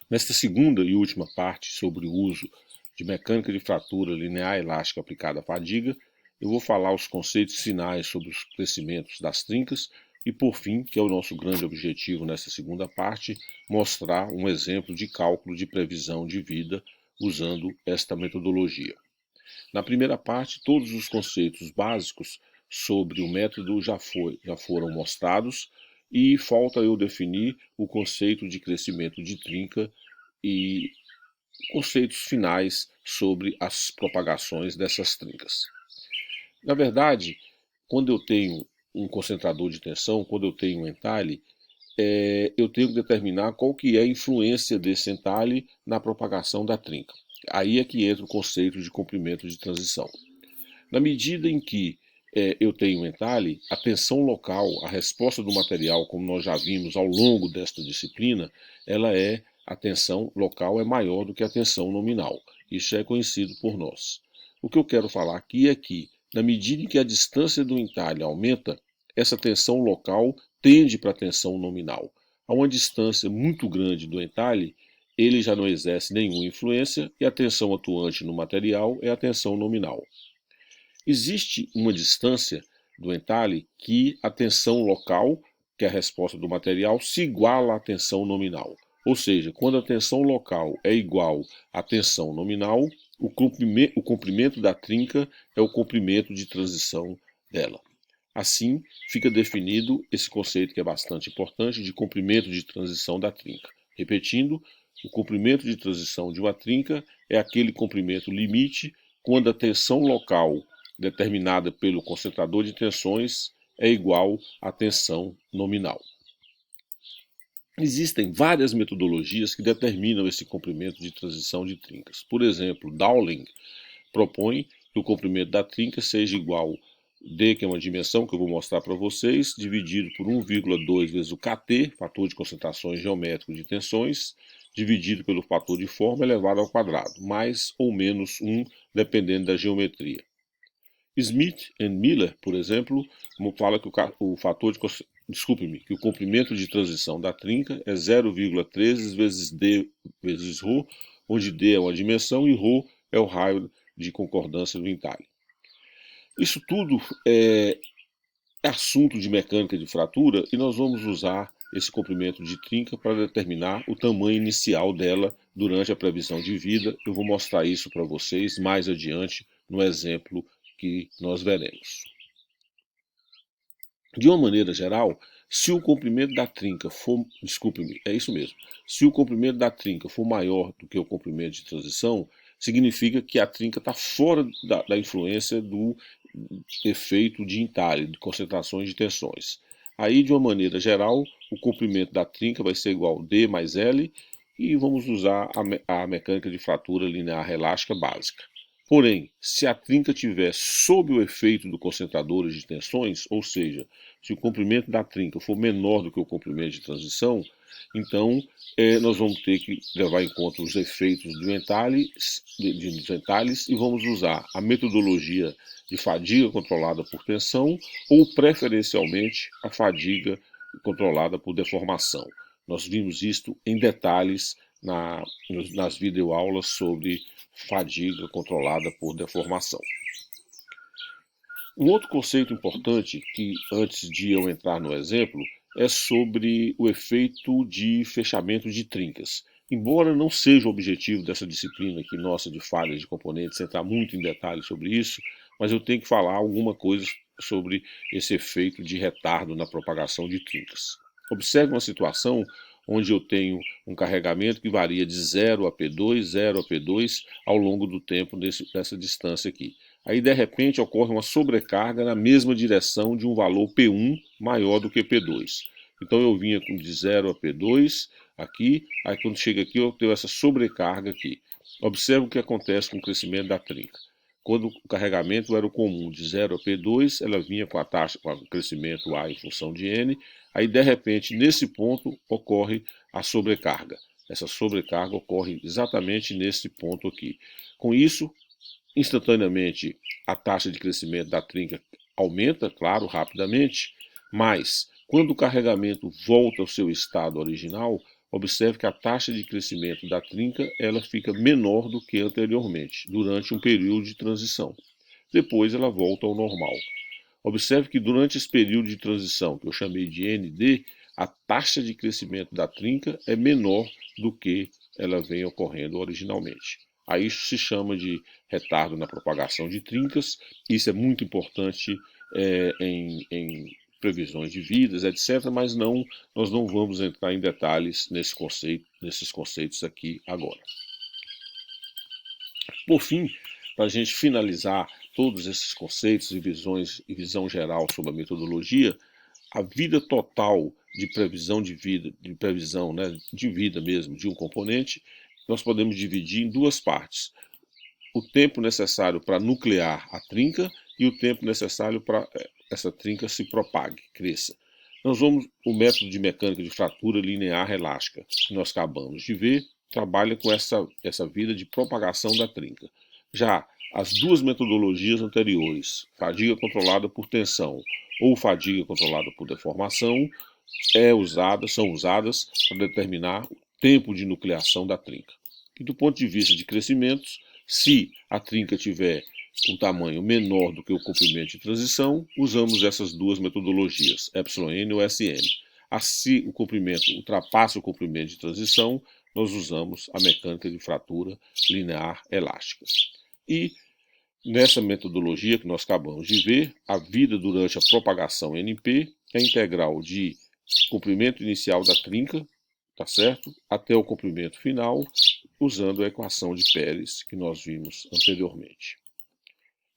Nesta segunda e última parte sobre o uso de mecânica de fratura linear elástica aplicada à fadiga, eu vou falar os conceitos finais sobre os crescimentos das trincas e, por fim, que é o nosso grande objetivo nessa segunda parte, mostrar um exemplo de cálculo de previsão de vida usando esta metodologia. Na primeira parte, todos os conceitos básicos sobre o método já foram mostrados e falta eu definir o conceito de crescimento de trinca e conceitos finais sobre as propagações dessas trincas. Na verdade, quando eu tenho um concentrador de tensão, quando eu tenho um entalhe, eu tenho que determinar qual que é a influência desse entalhe na propagação da trinca. Aí é que entra o conceito de comprimento de transição. Na medida em que eu tenho um entalhe, a tensão local, a resposta do material, como nós já vimos ao longo desta disciplina, a tensão local é maior do que a tensão nominal. Isso é conhecido por nós. O que eu quero falar aqui é que, na medida em que a distância do entalhe aumenta, essa tensão local tende para a tensão nominal. A uma distância muito grande do entalhe, ele já não exerce nenhuma influência e a tensão atuante no material é a tensão nominal. Existe uma distância do entalhe que a tensão local, que é a resposta do material, se iguala à tensão nominal. Ou seja, quando a tensão local é igual à tensão nominal, o comprimento da trinca é o comprimento de transição dela. Assim, fica definido esse conceito que é bastante importante de comprimento de transição da trinca. Repetindo, o comprimento de transição de uma trinca é aquele comprimento limite quando a tensão local determinada pelo concentrador de tensões é igual à tensão nominal. Existem várias metodologias que determinam esse comprimento de transição de trincas. Por exemplo, Dowling propõe que o comprimento da trinca seja igual D, que é uma dimensão que eu vou mostrar para vocês, dividido por 1,2 vezes o Kt, fator de concentrações geométrico de tensões, dividido pelo fator de forma elevado ao quadrado, mais ou menos 1, dependendo da geometria. Smith e Miller, por exemplo, fala que o fator de que o comprimento de transição da trinca é 0,13 vezes D vezes ρ, onde D é uma dimensão e ρ é o raio de concordância do entalhe. Isso tudo é assunto de mecânica de fratura e nós vamos usar esse comprimento de trinca para determinar o tamanho inicial dela durante a previsão de vida. Eu vou mostrar isso para vocês mais adiante no exemplo que nós veremos. De uma maneira geral, se o comprimento da trinca for, se o comprimento da trinca for maior do que o comprimento de transição, significa que a trinca está fora da influência do efeito de entalhe, de concentrações de tensões. Aí, de uma maneira geral, o comprimento da trinca vai ser igual a D mais L e vamos usar a mecânica de fratura linear elástica básica. Porém, se a trinca estiver sob o efeito do concentrador de tensões, ou seja, se o comprimento da trinca for menor do que o comprimento de transição, então nós vamos ter que levar em conta os efeitos dos entalhes e vamos usar a metodologia de fadiga controlada por tensão ou, preferencialmente, a fadiga controlada por deformação. Nós vimos isto em detalhes nas videoaulas sobre fadiga controlada por deformação. Um outro conceito importante, que antes de eu entrar no exemplo, é sobre o efeito de fechamento de trincas. Embora não seja o objetivo dessa disciplina aqui nossa de falhas de componentes entrar muito em detalhes sobre isso, mas eu tenho que falar alguma coisa sobre esse efeito de retardo na propagação de trincas. Observe uma situação onde eu tenho um carregamento que varia de 0 a P2, 0 a P2 ao longo do tempo dessa distância aqui. Aí, de repente, ocorre uma sobrecarga na mesma direção de um valor P1 maior do que P2. Então, eu vinha de 0 a P2 aqui, aí quando chega aqui eu tenho essa sobrecarga aqui. Observe o que acontece com o crescimento da trinca. Quando o carregamento era o comum de 0 a P2, ela vinha com a taxa, com o crescimento A em função de N, aí de repente nesse ponto ocorre a sobrecarga. Essa sobrecarga ocorre exatamente nesse ponto aqui. Com isso, instantaneamente a taxa de crescimento da trinca aumenta, claro, rapidamente, mas quando o carregamento volta ao seu estado original, observe que a taxa de crescimento da trinca ela fica menor do que anteriormente, durante um período de transição. Depois ela volta ao normal. Observe que durante esse período de transição, que eu chamei de ND, a taxa de crescimento da trinca é menor do que ela vem ocorrendo originalmente. A isso se chama de retardo na propagação de trincas. Isso é muito importante em previsões de vidas, etc., mas nós não vamos entrar em detalhes nesses conceitos aqui agora. Por fim, para a gente finalizar todos esses conceitos e visão geral sobre a metodologia, a vida total de previsão de vida, de vida mesmo, de um componente, nós podemos dividir em duas partes. O tempo necessário para nuclear a trinca e o tempo necessário para essa trinca se propague, cresça. Nós vamos, o método de mecânica de fratura linear elástica, que nós acabamos de ver, trabalha com essa vida de propagação da trinca. Já as duas metodologias anteriores, fadiga controlada por tensão ou fadiga controlada por deformação, são usadas para determinar o tempo de nucleação da trinca. E do ponto de vista de crescimentos, se a trinca tiver um tamanho menor do que o comprimento de transição, usamos essas duas metodologias, εn ou Sn. Se o comprimento ultrapassa o comprimento de transição, nós usamos a mecânica de fratura linear elástica. E nessa metodologia que nós acabamos de ver, a vida durante a propagação NP é integral de comprimento inicial da trinca, tá certo? Até o comprimento final, usando a equação de Pérez que nós vimos anteriormente.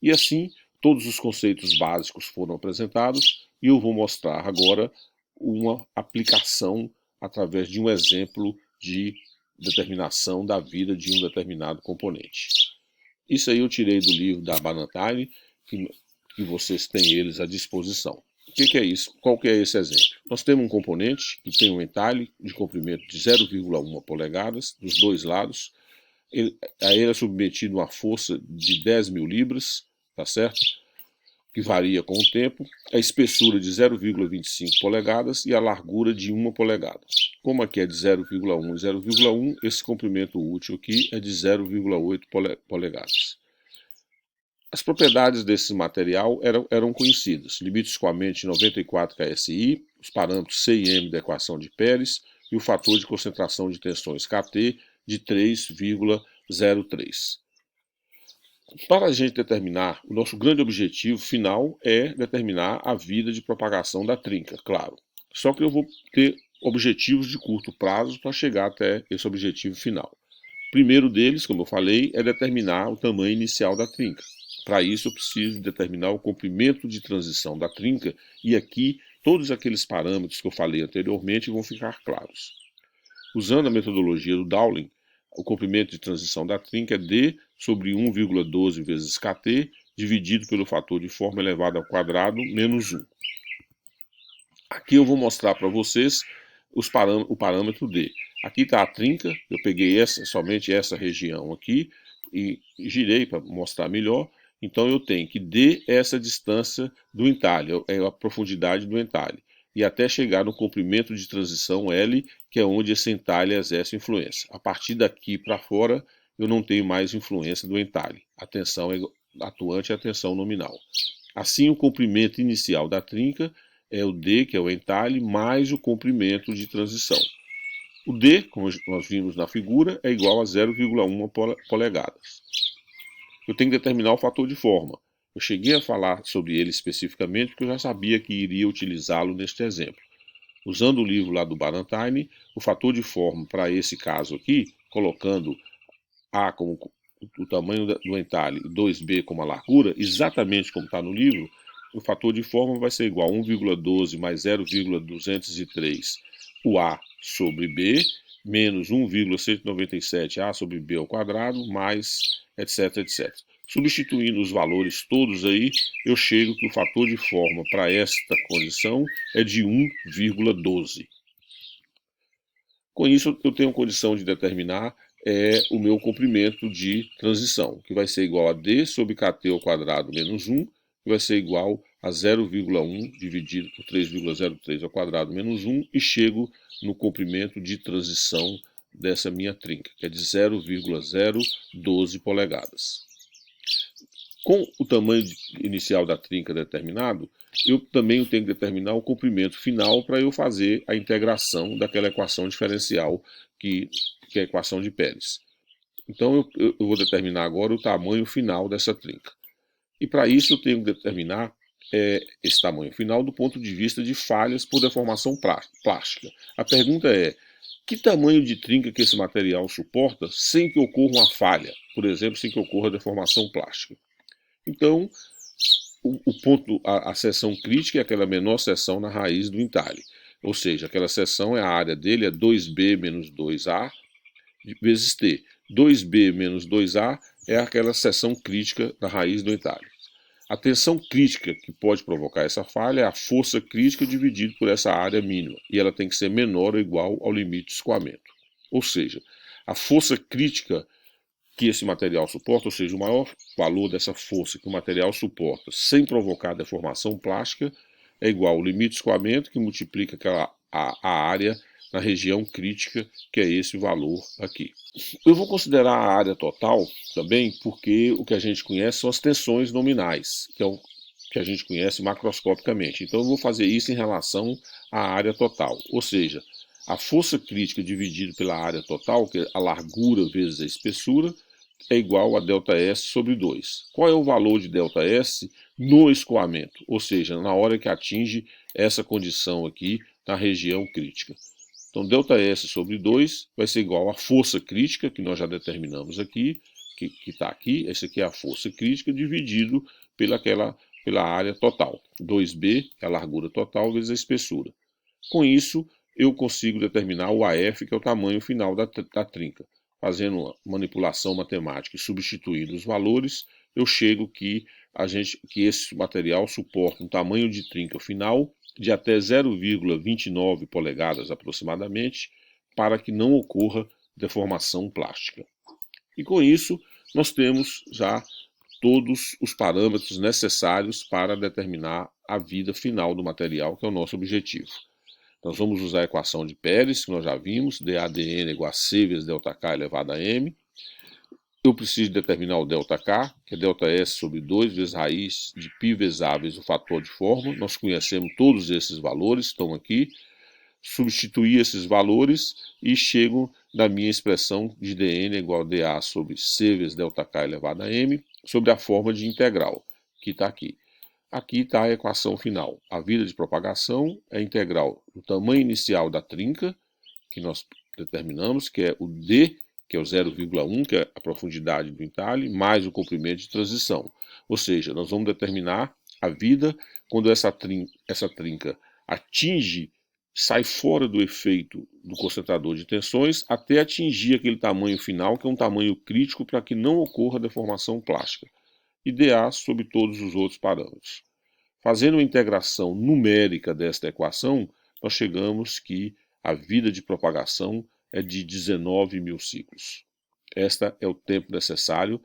E assim, todos os conceitos básicos foram apresentados e eu vou mostrar agora uma aplicação através de um exemplo de determinação da vida de um determinado componente. Isso aí eu tirei do livro da Ballantyne, que vocês têm eles à disposição. O que é isso? Qual que é esse exemplo? Nós temos um componente que tem um entalhe de comprimento de 0,1 polegadas dos dois lados. A ele é submetido a uma força de 10.000 libras, tá certo? Que varia com o tempo, a espessura de 0,25 polegadas e a largura de 1 polegada. Como aqui é de 0,1 e 0,1, esse comprimento útil aqui é de 0,8 polegadas. As propriedades desse material eram conhecidas, limite escoamento de 94 KSI, os parâmetros C e M da equação de Pérez e o fator de concentração de tensões KT de 3,03. Para a gente determinar, o nosso grande objetivo final é determinar a vida de propagação da trinca, claro. Só que eu vou ter objetivos de curto prazo para chegar até esse objetivo final. O primeiro deles, como eu falei, é determinar o tamanho inicial da trinca. Para isso eu preciso determinar o comprimento de transição da trinca e aqui todos aqueles parâmetros que eu falei anteriormente vão ficar claros. Usando a metodologia do Dowling, o comprimento de transição da trinca é D sobre 1,12 vezes Kt, dividido pelo fator de forma elevado ao quadrado, menos 1. Aqui eu vou mostrar para vocês o parâmetro D. Aqui está a trinca, eu peguei somente essa região aqui e girei para mostrar melhor. Então eu tenho que D é essa distância do entalhe, é a profundidade do entalhe. E até chegar no comprimento de transição L, que é onde esse entalhe exerce influência. A partir daqui para fora, eu não tenho mais influência do entalhe. A tensão atuante é a tensão nominal. Assim, o comprimento inicial da trinca é o D, que é o entalhe, mais o comprimento de transição. O D, como nós vimos na figura, é igual a 0,1 polegadas. Eu tenho que determinar o fator de forma. Eu cheguei a falar sobre ele especificamente porque eu já sabia que iria utilizá-lo neste exemplo. Usando o livro lá do Ballantyne, o fator de forma para esse caso aqui, colocando A como o tamanho do entalhe e 2B como a largura, exatamente como está no livro, o fator de forma vai ser igual a 1,12 mais 0,203 o A sobre B, menos 1,197 A sobre B ao quadrado, mais etc, etc. Substituindo os valores todos aí, eu chego que o fator de forma para esta condição é de 1,12. Com isso, eu tenho condição de determinar o meu comprimento de transição, que vai ser igual a D sobre Kt ao quadrado menos 1, que vai ser igual a 0,1 dividido por 3,03 ao quadrado menos 1 e chego no comprimento de transição dessa minha trinca, que é de 0,012 polegadas. Com o tamanho inicial da trinca determinado, eu também tenho que determinar o comprimento final para eu fazer a integração daquela equação diferencial que é a equação de Pérez. Então eu vou determinar agora o tamanho final dessa trinca. E para isso eu tenho que determinar esse tamanho final do ponto de vista de falhas por deformação plástica. A pergunta é, que tamanho de trinca que esse material suporta sem que ocorra uma falha? Por exemplo, sem que ocorra deformação plástica. Então, a seção crítica é aquela menor seção na raiz do entalhe. Ou seja, aquela seção, a área dele é 2B menos 2A vezes T. 2B menos 2A é aquela seção crítica da raiz do entalhe. A tensão crítica que pode provocar essa falha é a força crítica dividida por essa área mínima, e ela tem que ser menor ou igual ao limite de escoamento. Ou seja, a força crítica que esse material suporta, ou seja, o maior valor dessa força que o material suporta sem provocar deformação plástica, é igual ao limite de escoamento, que multiplica a área na região crítica, que é esse valor aqui. Eu vou considerar a área total também, porque o que a gente conhece são as tensões nominais, que é o que a gente conhece macroscopicamente. Então eu vou fazer isso em relação à área total, ou seja, a força crítica dividida pela área total, que é a largura vezes a espessura, é igual a ΔS sobre 2. Qual é o valor de ΔS no escoamento? Ou seja, na hora que atinge essa condição aqui na região crítica. Então, ΔS sobre 2 vai ser igual à força crítica, que nós já determinamos aqui, que está aqui. Essa aqui é a força crítica, dividido pela área total. 2B é a largura total vezes a espessura. Com isso, eu consigo determinar o AF, que é o tamanho final da trinca. Fazendo uma manipulação matemática e substituindo os valores, eu chego que esse material suporta um tamanho de trinca final de até 0,29 polegadas aproximadamente, para que não ocorra deformação plástica. E com isso, nós temos já todos os parâmetros necessários para determinar a vida final do material, que é o nosso objetivo. Nós vamos usar a equação de Pérez, que nós já vimos, dAdn igual a C vezes ΔK elevado a m. Eu preciso determinar o ΔK, que é ΔS sobre 2 vezes raiz de π vezes A vezes o fator de forma. Nós conhecemos todos esses valores, estão aqui. Substituir esses valores e chego na minha expressão de dN igual a dA sobre C vezes ΔK elevado a m, sobre a forma de integral, que está aqui. Aqui está a equação final. A vida de propagação é integral do tamanho inicial da trinca, que nós determinamos, que é o D, que é o 0,1, que é a profundidade do entalhe, mais o comprimento de transição. Ou seja, nós vamos determinar a vida quando essa trinca atinge, sai fora do efeito do concentrador de tensões, até atingir aquele tamanho final, que é um tamanho crítico para que não ocorra deformação plástica. E dA sobre todos os outros parâmetros. Fazendo uma integração numérica desta equação, nós chegamos que a vida de propagação é de 19.000 ciclos. Este é o tempo necessário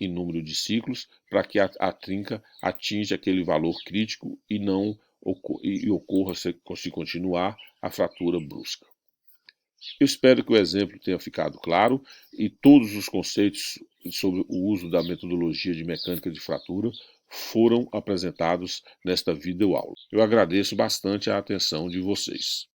em número de ciclos para que a trinca atinja aquele valor crítico e não ocorra, se continuar, a fratura brusca. Eu espero que o exemplo tenha ficado claro e todos os conceitos sobre o uso da metodologia de mecânica de fratura foram apresentados nesta videoaula. Eu agradeço bastante a atenção de vocês.